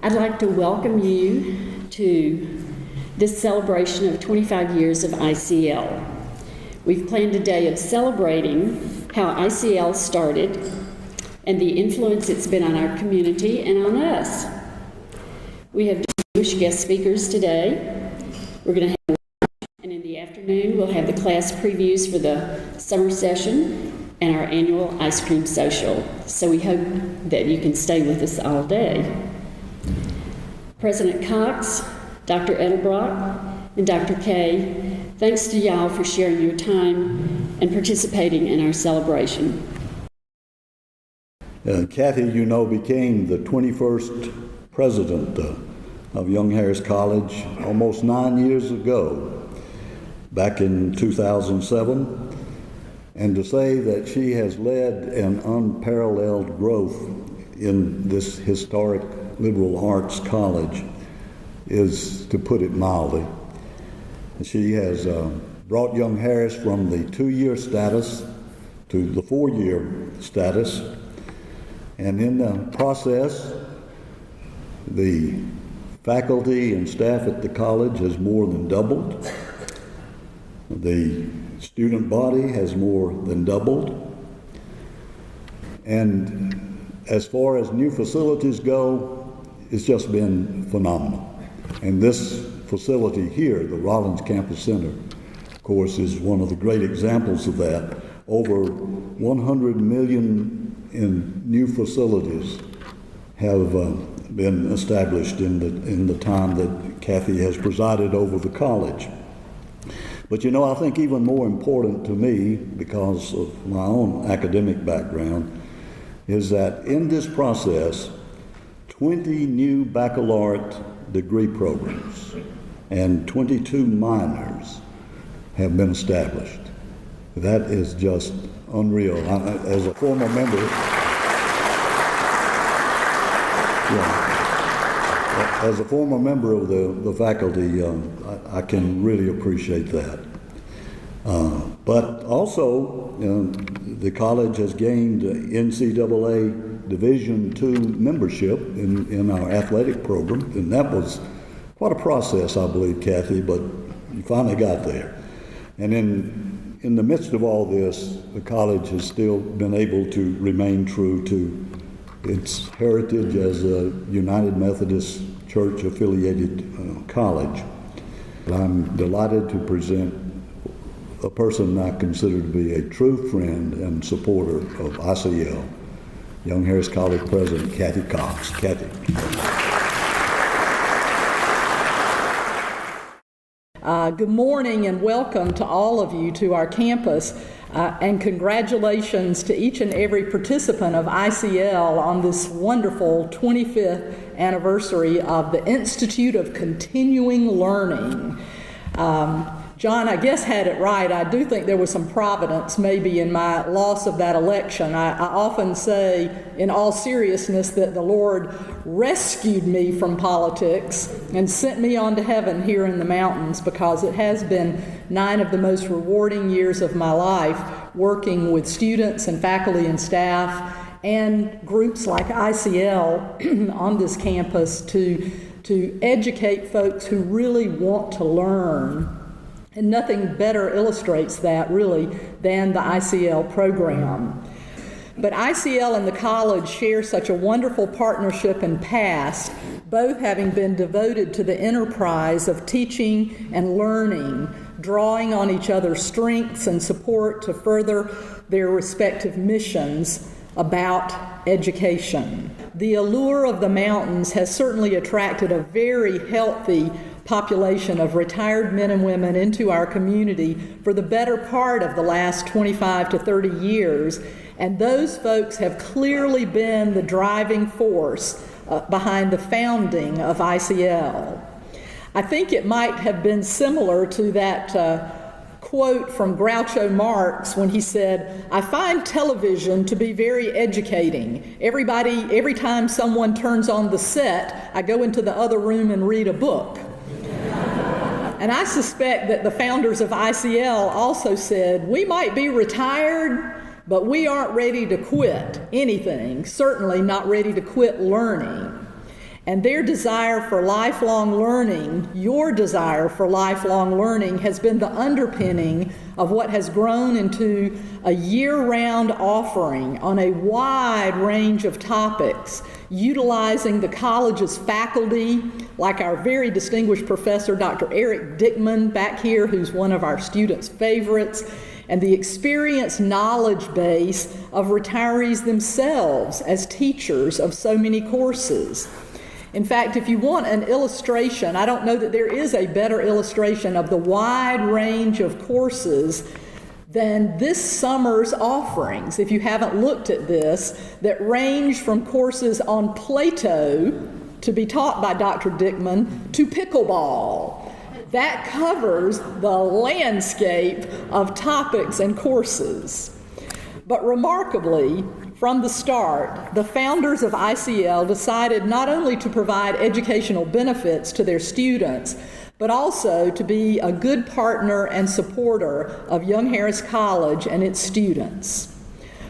I'd like to welcome you to this celebration of 25 years of ICL. We've planned a day of celebrating how ICL started and the influence it's been on our community and on us. We have distinguished guest speakers today. We're going to have lunch, and in the afternoon we'll have the class previews for the summer session and our annual ice cream social. So we hope that you can stay with us all day. President Cox, Dr. Edelbrock, and Dr. Kay, thanks to y'all for sharing your time and participating in our celebration. Kathy, became the 21st president of Young Harris College almost 9 years ago, back in 2007. And to say that she has led an unparalleled growth in this historic liberal arts college is to put it mildly. She has brought Young Harris from the 2-year status to the 4-year status, and in the process the faculty and staff at the college has more than doubled. The student body has more than doubled, and as far as new facilities go, it's just been phenomenal. And this facility here, the Rollins Campus Center, of course, is one of the great examples of that. Over 100 million in new facilities have been established in the time that Kathy has presided over the college. But I think even more important to me, because of my own academic background, is that in this process, 20 new baccalaureate degree programs and 22 minors have been established. That is just unreal. As a former member, as a former member of the faculty, I can really appreciate that. But also, the college has gained NCAA Division II membership in our athletic program, and that was quite a process, I believe, Kathy, but you finally got there. And in the midst of all this, the college has still been able to remain true to its heritage as a United Methodist Church affiliated college. I'm delighted to present a person I consider to be a true friend and supporter of ICL, Young Harris College President Kathy Cox. Kathy. Good morning and welcome to all of you to our campus, and congratulations to each and every participant of ICL on this wonderful 25th anniversary of the Institute of Continuing Learning. John, I guess, had it right. I do think there was some providence maybe in my loss of that election. I often say, in all seriousness, that the Lord rescued me from politics and sent me on to heaven here in the mountains, because it has been 9 of the most rewarding years of my life working with students and faculty and staff and groups like ICL on this campus to educate folks who really want to learn. And nothing better illustrates that, really, than the ICL program. But ICL and the college share such a wonderful partnership and past, both having been devoted to the enterprise of teaching and learning, drawing on each other's strengths and support to further their respective missions about education. The allure of the mountains has certainly attracted a very healthy population of retired men and women into our community for the better part of the last 25 to 30 years, and those folks have clearly been the driving force behind the founding of ICL. I think it might have been similar to that quote from Groucho Marx when he said, "I find television to be very educating. Every time someone turns on the set, I go into the other room and read a book." And I suspect that the founders of ICL also said, we might be retired, but we aren't ready to quit anything, certainly not ready to quit learning. And their desire for lifelong learning, your desire for lifelong learning, has been the underpinning of what has grown into a year-round offering on a wide range of topics, utilizing the college's faculty, like our very distinguished professor, Dr. Eric Dickman, back here, who's one of our students' favorites, and the experienced knowledge base of retirees themselves as teachers of so many courses. In fact, if you want an illustration, I don't know that there is a better illustration of the wide range of courses than this summer's offerings, if you haven't looked at this, that range from courses on Plato, to be taught by Dr. Dickman, to pickleball. That covers the landscape of topics and courses. But remarkably, from the start, the founders of ICL decided not only to provide educational benefits to their students, but also to be a good partner and supporter of Young Harris College and its students.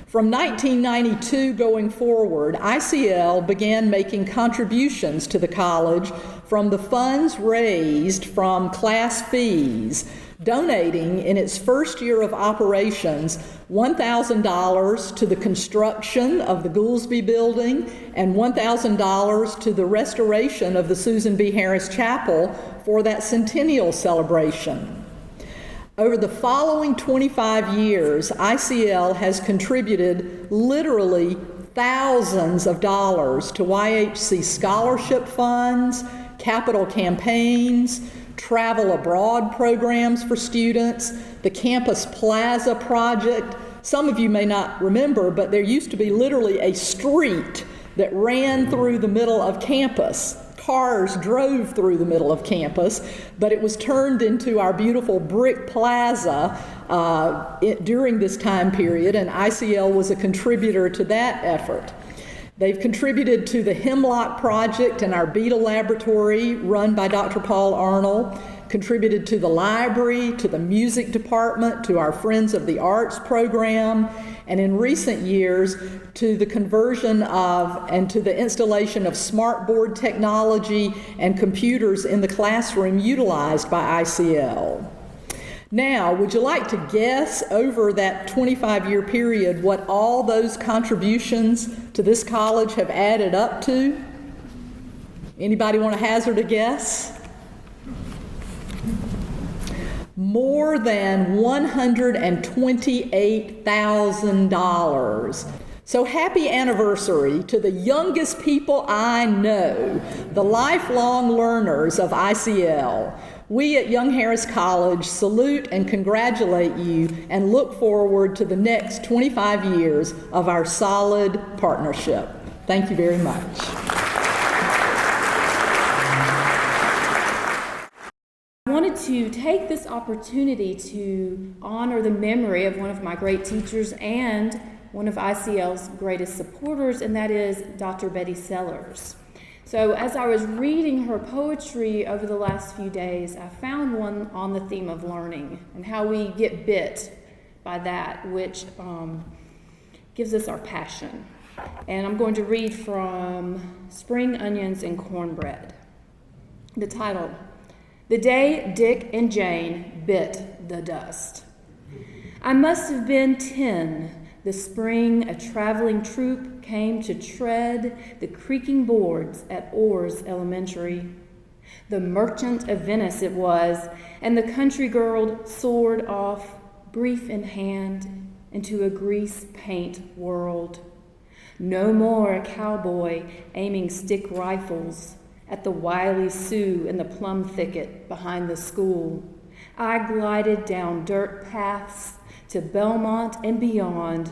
From 1992 going forward, ICL began making contributions to the college from the funds raised from class fees, donating in its first year of operations $1,000 to the construction of the Goolsby Building and $1,000 to the restoration of the Susan B. Harris Chapel for that centennial celebration. Over the following 25 years, ICL has contributed literally thousands of dollars to YHC scholarship funds, capital campaigns, travel abroad programs for students, the Campus Plaza project. Some of you may not remember, but there used to be literally a street that ran through the middle of campus. Cars drove through the middle of campus, but it was turned into our beautiful brick plaza during this time period, and ICL was a contributor to that effort. They've contributed to the Hemlock Project and our Beetle Laboratory run by Dr. Paul Arnold, contributed to the library, to the music department, to our Friends of the Arts program, and in recent years to the conversion of and to the installation of smartboard technology and computers in the classroom utilized by ICL. Now, would you like to guess over that 25-year period what all those contributions to this college have added up to? Anybody want to hazard a guess? More than $128,000. So happy anniversary to the youngest people I know, the lifelong learners of ICL. We at Young Harris College salute and congratulate you and look forward to the next 25 years of our solid partnership. Thank you very much. I wanted to take this opportunity to honor the memory of one of my great teachers and one of ICL's greatest supporters, and that is Dr. Betty Sellers. So as I was reading her poetry over the last few days, I found one on the theme of learning and how we get bit by that which gives us our passion. And I'm going to read from Spring Onions and Cornbread. The title, The Day Dick and Jane Bit the Dust. I must have been 10, the spring a traveling troupe came to tread the creaking boards at Orr's Elementary. The Merchant of Venice it was, and the country girl soared off, brief in hand, into a grease paint world. No more a cowboy aiming stick rifles at the wily Sioux in the plum thicket behind the school. I glided down dirt paths to Belmont and beyond,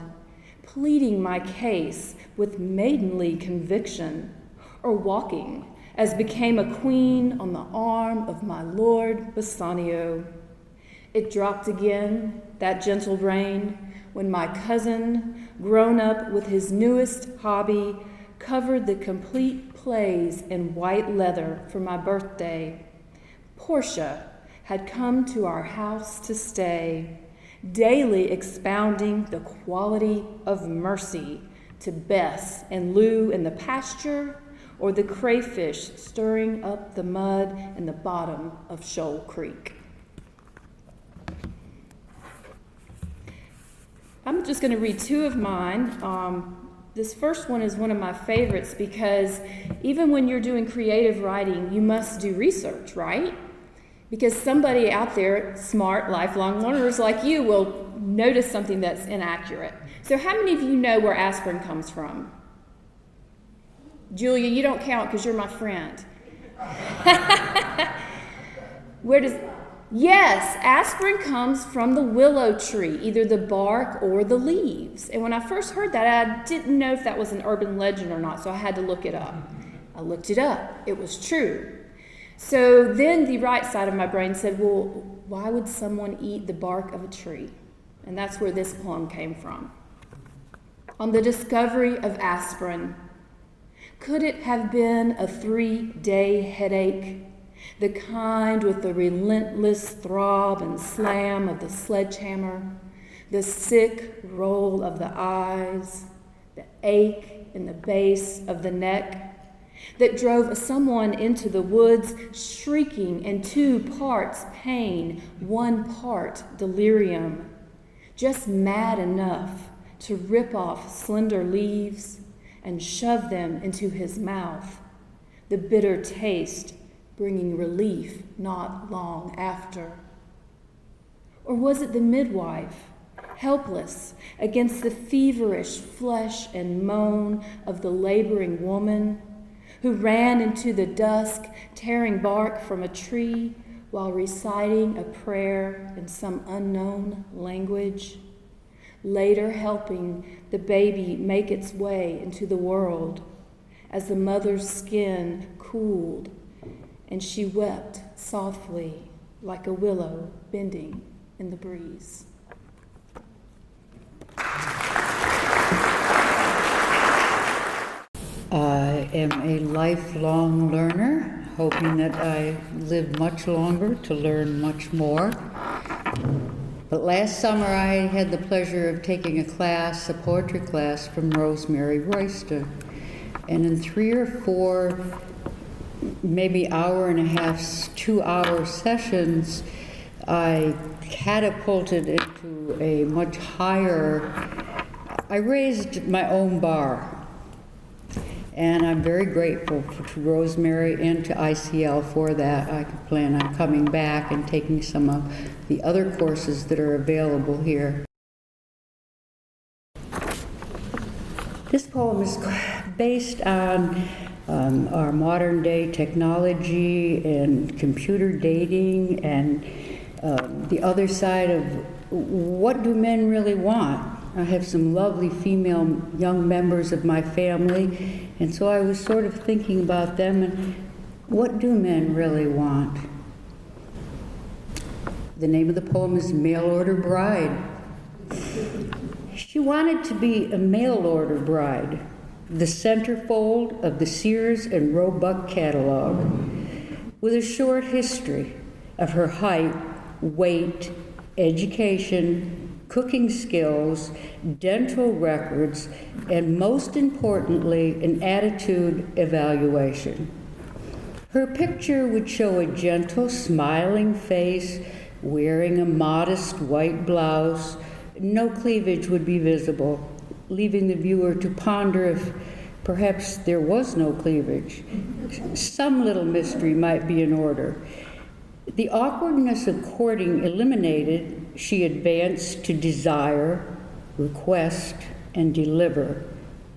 pleading my case with maidenly conviction, or walking as became a queen on the arm of my Lord Bassanio. It dropped again, that gentle rain, when my cousin, grown up with his newest hobby, covered the complete plays in white leather for my birthday. Portia had come to our house to stay, daily expounding the quality of mercy to Bess and Lou in the pasture, or the crayfish stirring up the mud in the bottom of Shoal Creek. I'm just going to read two of mine. This first one is one of my favorites because even when you're doing creative writing, you must do research, right? Because somebody out there, smart, lifelong learners like you, will notice something that's inaccurate. So how many of you know where aspirin comes from? Julia, you don't count because you're my friend. Where does... Yes, aspirin comes from the willow tree, either the bark or the leaves. And when I first heard that, I didn't know if that was an urban legend or not, so I had to look it up. I looked it up. It was true. So then the right side of my brain said, well, why would someone eat the bark of a tree? And that's where this poem came from. On the discovery of aspirin, could it have been a 3-day headache? The kind with the relentless throb and slam of the sledgehammer, the sick roll of the eyes, the ache in the base of the neck that drove someone into the woods shrieking in 2 parts pain, 1 part delirium, just mad enough to rip off slender leaves and shove them into his mouth, the bitter taste bringing relief not long after? Or was it the midwife, helpless against the feverish flesh and moan of the laboring woman, who ran into the dusk, tearing bark from a tree while reciting a prayer in some unknown language, later helping the baby make its way into the world as the mother's skin cooled and she wept softly like a willow bending in the breeze. I am a lifelong learner, hoping that I live much longer to learn much more. But last summer I had the pleasure of taking a poetry class from Rosemary Royster. And in 3 or 4 maybe hour and a half, 2-hour sessions, I catapulted into a much higher, I raised my own bar. And I'm very grateful to Rosemary and to ICL for that. I plan on coming back and taking some of the other courses that are available here. This poem is based on our modern day technology and computer dating and the other side of what do men really want. I have some lovely female young members of my family, and so I was sort of thinking about them and what do men really want? The name of the poem is Mail Order Bride. She wanted to be a mail order bride, the centerfold of the Sears and Roebuck catalog, with a short history of her height, weight, education, cooking skills, dental records, and most importantly, an attitude evaluation. Her picture would show a gentle, smiling face, wearing a modest white blouse. No cleavage would be visible, leaving the viewer to ponder if perhaps there was no cleavage. Some little mystery might be in order. The awkwardness of courting eliminated, she advanced to desire, request, and deliver.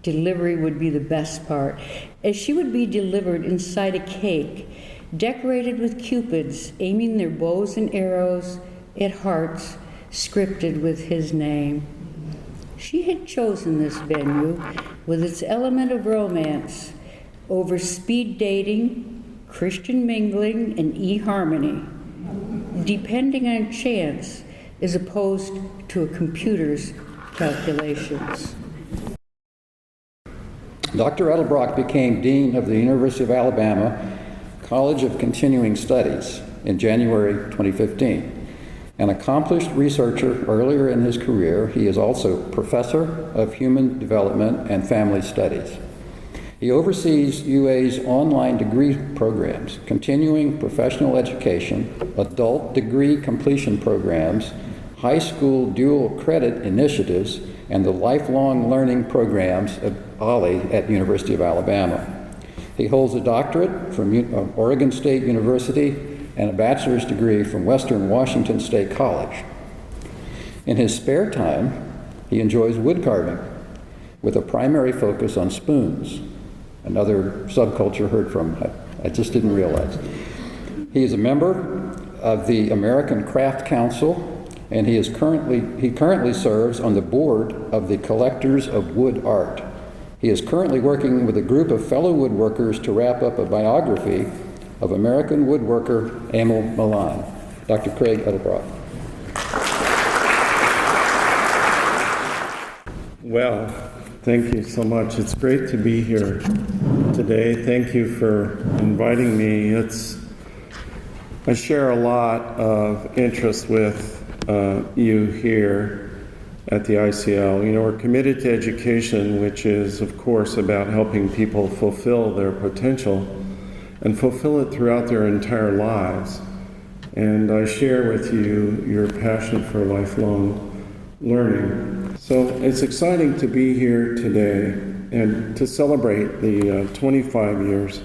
Delivery would be the best part, as she would be delivered inside a cake, decorated with cupids aiming their bows and arrows at hearts scripted with his name. She had chosen this venue with its element of romance over speed dating, Christian mingling, and e-harmony, depending on chance as opposed to a computer's calculations. Dr. Edelbrock became Dean of the University of Alabama College of Continuing Studies in January 2015. An accomplished researcher earlier in his career, he is also Professor of Human Development and Family Studies. He oversees UA's online degree programs, continuing professional education, adult degree completion programs, high school dual credit initiatives, and the lifelong learning programs at OLLI at University of Alabama. He holds a doctorate from Oregon State University and a bachelor's degree from Western Washington State College. In his spare time, he enjoys wood carving with a primary focus on spoons, another subculture heard from, I just didn't realize. He is a member of the American Craft Council, and he currently serves on the board of the Collectors of Wood Art. He is currently working with a group of fellow woodworkers to wrap up a biography of American woodworker Emil Milan. Dr. Craig Edelbrock. Well, thank you so much. It's great to be here today. Thank you for inviting me. I share a lot of interest with you here at the ICL. You know, we're committed to education, which is, of course, about helping people fulfill their potential and fulfill it throughout their entire lives. And I share with you your passion for lifelong learning. So it's exciting to be here today and to celebrate the 25 years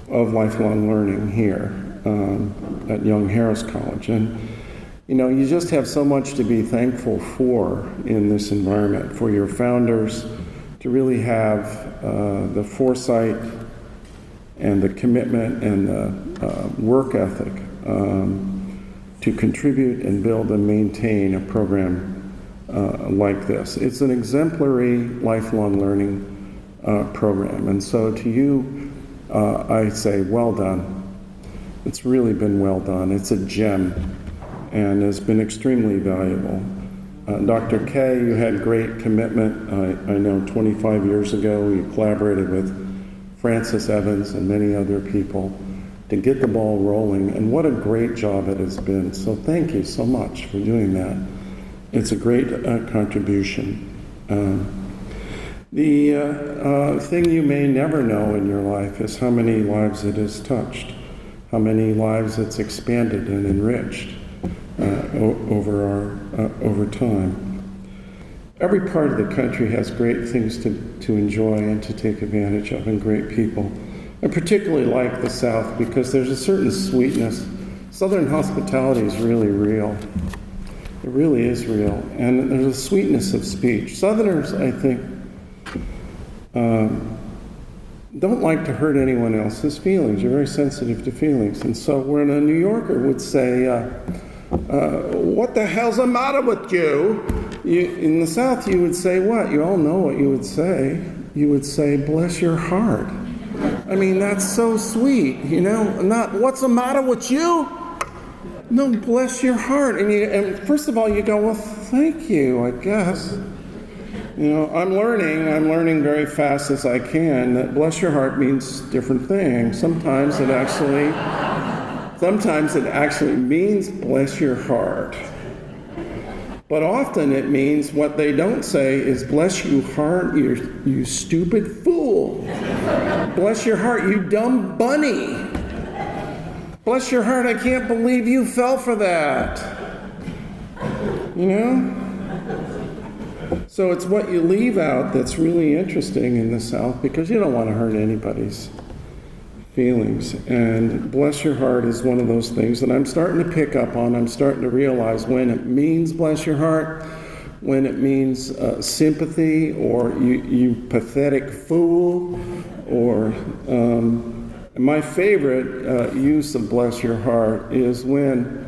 of lifelong learning here at Young Harris College. And you know, you just have so much to be thankful for in this environment, for your founders to really have the foresight and the commitment and the work ethic to contribute and build and maintain a program like this. It's an exemplary lifelong learning program. And so to you, I say, well done. It's really been well done. It's a gem and has been extremely valuable. Dr. K, you had great commitment. I know 25 years ago you collaborated with Francis Evans and many other people to get the ball rolling, and what a great job it has been. So thank you so much for doing that. It's a great contribution. The thing you may never know in your life is how many lives it has touched, how many lives it's expanded and enriched over time. Every part of the country has great things to enjoy and to take advantage of, and great people. I particularly like the South because there's a certain sweetness. Southern hospitality is really real. It really is real. And there's a sweetness of speech. Southerners, I think, don't like to hurt anyone else's feelings. You're very sensitive to feelings. And so when a New Yorker would say, what the hell's the matter with you? In the South, you would say what? You all know what you would say. You would say, bless your heart. I mean, that's so sweet, you know? Not, what's the matter with you? No, bless your heart. And first of all, you go, well, thank you, I guess. You know, I'm learning very fast as I can that bless your heart means different things. Sometimes it actually means bless your heart. But often it means what they don't say is bless you heart, you stupid fool. Bless your heart, you dumb bunny. Bless your heart, I can't believe you fell for that. You know? So it's what you leave out that's really interesting in the South, because you don't want to hurt anybody's feelings. And bless your heart is one of those things that I'm starting to pick up on. I'm starting to realize when it means bless your heart, when it means sympathy, or you pathetic fool, or my favorite use of bless your heart is when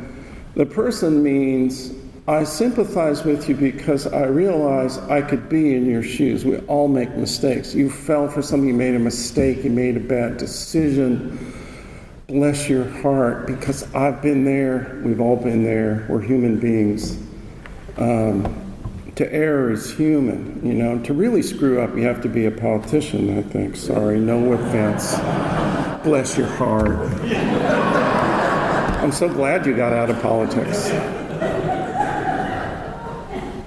the person means I sympathize with you because I realize I could be in your shoes. We all make mistakes. You fell for something, you made a mistake, you made a bad decision. Bless your heart, because I've been there, we've all been there, we're human beings. To err is human, you know. To really screw up, you have to be a politician, I think. Sorry, no offense. Bless your heart. I'm so glad you got out of politics.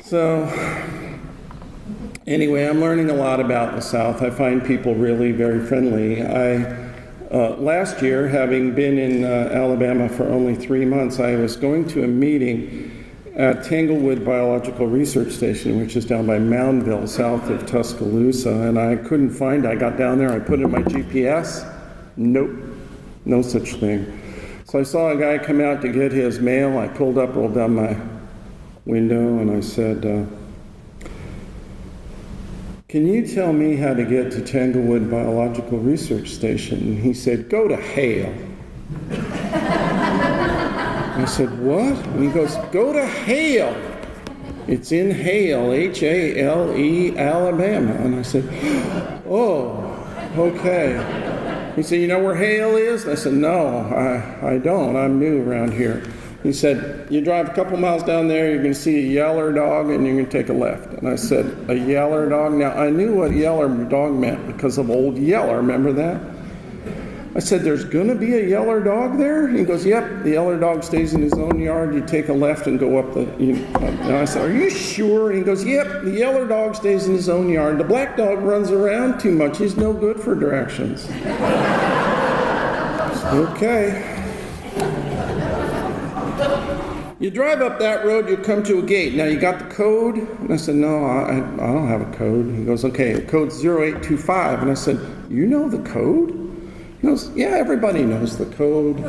So, Anyway, I'm learning a lot about the South. I find people really very friendly. Last year, having been in Alabama for only 3 months, I was going to a meeting at Tanglewood Biological Research Station, which is down by Moundville, south of Tuscaloosa, and I couldn't find it. I got down there, I put in my GPS. Nope, no such thing. So I saw a guy come out to get his mail. I pulled up, rolled down my window, and I said, "Can you tell me how to get to Tanglewood Biological Research Station?" And he said, "Go to Hale." I said, "What?" And he goes, "Go to Hale. It's in Hale, Hale, Alabama." And I said, "Oh, okay." He said, "You know where Hale is?" I said, "No, I don't. I'm new around here." He said, "You drive a couple miles down there, you're going to see a yeller dog, and you're going to take a left." And I said, "A yeller dog?" Now, I knew what yeller dog meant because of Old Yeller. Remember that? I said, "There's going to be a yeller dog there?" He goes, "Yep, the yeller dog stays in his own yard. You take a left and go up the..." And I said, "Are you sure?" And he goes, "Yep, the yeller dog stays in his own yard. The black dog runs around too much. He's no good for directions." I said, "Okay." You drive up that road, you come to a gate. Now, you got the code? And I said, "No, I don't have a code." He goes, "Okay, the code's 0825. And I said, "You know the code?" He goes, "Yeah, everybody knows the code.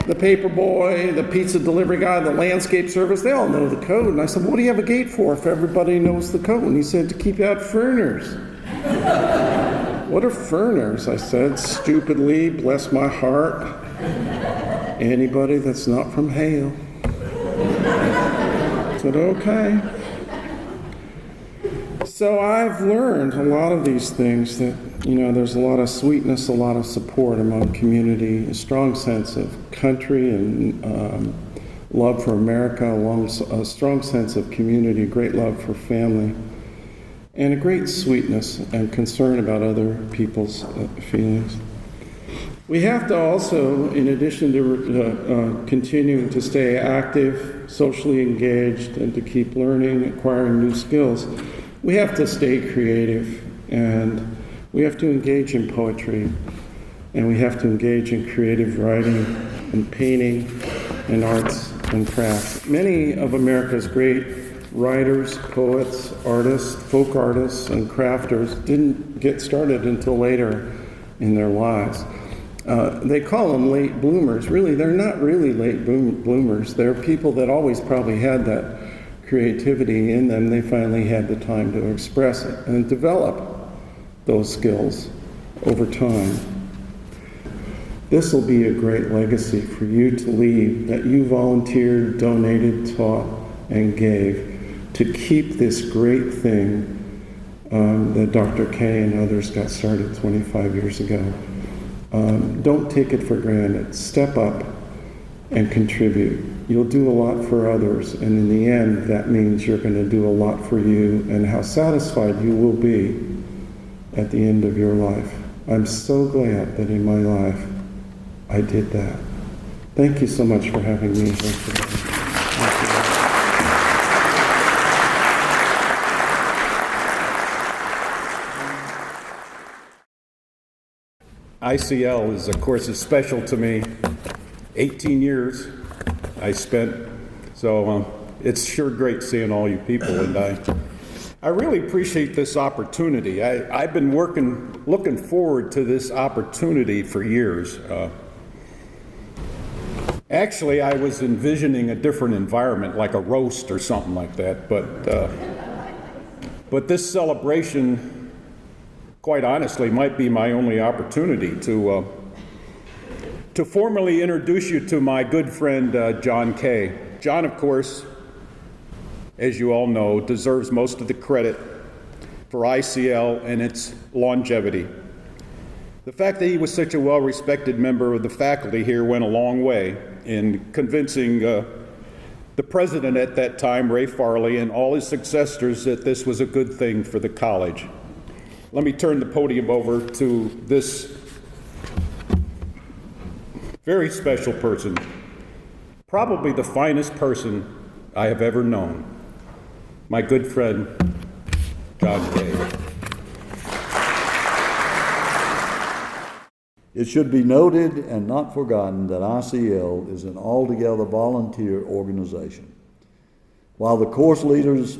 The paper boy, the pizza delivery guy, the landscape service, they all know the code." And I said, "What do you have a gate for if everybody knows the code?" And he said, "To keep out foreigners." "What are foreigners?" I said, stupidly, bless my heart. "Anybody that's not from Hale." I said, "Okay." So I've learned a lot of these things that, there's a lot of sweetness, a lot of support among community, a strong sense of country and love for America, a strong sense of community, great love for family, and a great sweetness and concern about other people's feelings. We have to also, in addition to continuing to stay active, socially engaged, and to keep learning, acquiring new skills, we have to stay creative, and we have to engage in poetry, and we have to engage in creative writing and painting and arts and crafts. Many of America's great writers, poets, artists, folk artists, and crafters didn't get started until later in their lives. They call them late bloomers. Really, they're not really late bloomers. They're people that always probably had that creativity in them. They finally had the time to express it and develop those skills over time. This will be a great legacy for you to leave, that you volunteered, donated, taught, and gave to keep this great thing that Dr. K and others got started 25 years ago. Don't take it for granted. Step up and contribute. You'll do a lot for others, and in the end, that means you're going to do a lot for you, and how satisfied you will be at the end of your life. I'm so glad that in my life I did that. Thank you so much for having me here today. ICL is, of course, is special to me. 18 years I spent, so it's sure great seeing all you people, and I really appreciate this opportunity. I've been looking forward to this opportunity for years. Actually, I was envisioning a different environment, like a roast or something like that, but this celebration, quite honestly, might be my only opportunity to formally introduce you to my good friend, John Kay. John, of course, as you all know, deserves most of the credit for ICL and its longevity. The fact that he was such a well-respected member of the faculty here went a long way in convincing the president at that time, Ray Farley, and all his successors that this was a good thing for the college. Let me turn the podium over to this very special person, probably the finest person I have ever known, my good friend, John Kay. It should be noted and not forgotten that ICL is an altogether volunteer organization. While the course leaders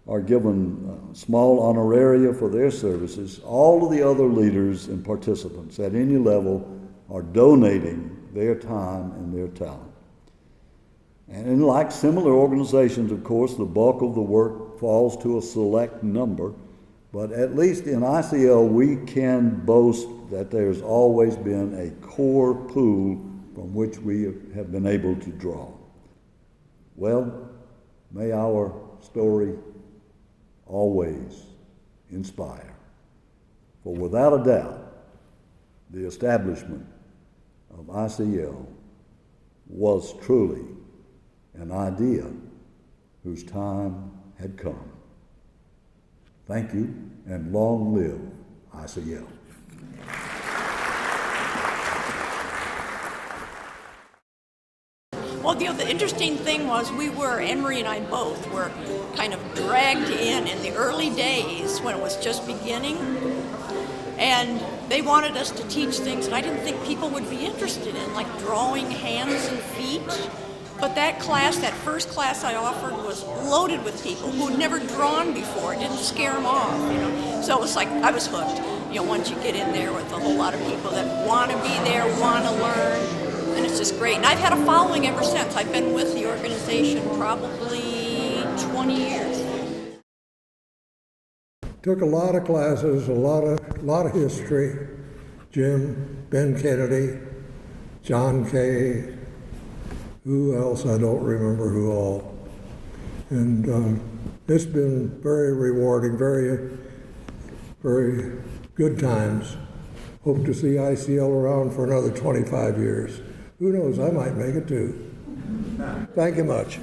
are given small honoraria for their services, all of the other leaders and participants at any level are donating their time and their talent. And like similar organizations, of course, the bulk of the work falls to a select number, but at least in ICL, we can boast that there's always been a core pool from which we have been able to draw. Well, may our story always inspire. For without a doubt, the establishment of ICL was truly an idea whose time had come. Thank you, and long live ICL. Well, the interesting thing was Emery and I both were kind of dragged in the early days when it was just beginning. And they wanted us to teach things that I didn't think people would be interested in, like drawing hands and feet. But that first class I offered was loaded with people who had never drawn before. It didn't scare them off, So it was like, I was hooked, once you get in there with a whole lot of people that want to be there, want to learn, and it's just great. And I've had a following ever since. I've been with the organization probably 20 years. Took a lot of classes, a lot of history. Jim, Ben Kennedy, John Kay, who else? I don't remember who all. And it's been very rewarding, very, very good times. Hope to see ICL around for another 25 years. Who knows, I might make it too. Thank you much.